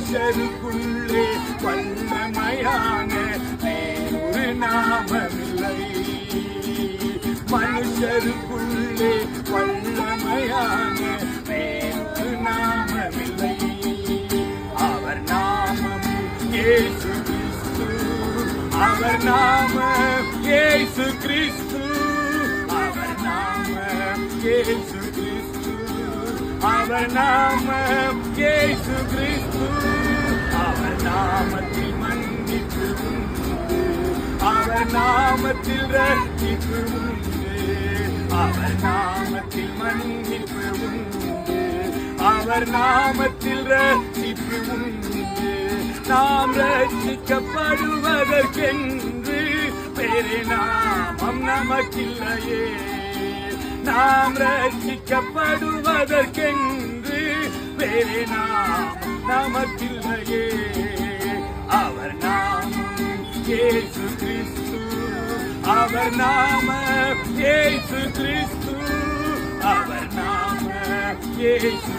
மனுஷருக்குள்ளே வல்லமையான வேறொரு நாமமில்லை. மனுஷருக்குள்ளே வல்லமையான வேறொரு நாமமில்லை. அவர் நாமம் இயேசு கிறிஸ்து. அவர் நாமம் இயேசு கிறிஸ்து. அவர் நாமம் இயேசு கிறிஸ்து. அவர் நாமம் இயேசு கிறிஸ்து. அவர் நாமத்தில் மன்னிப்பு உண்டு. அவர் நாமத்தில் ரட்சிப்பு உண்டு. அவர் நாமத்தில் மன்னிப்பு உண்டு. அவர் நாமத்தில் ரட்சிப்பு உண்டு. நாம் ரட்சிக்கப்படுவதற்கென்று வேறு நாமம் நமக்கில்லையே. நாம் ரட்சிக்கப்படுவதற்கென்று வேறு நாமம் நமக்கில்லையே. அவர் நாமம் இயேசு கிறிஸ்து. அவர் நாமம் இயேசு கிறிஸ்து. அவர் நாமம் இயேசு.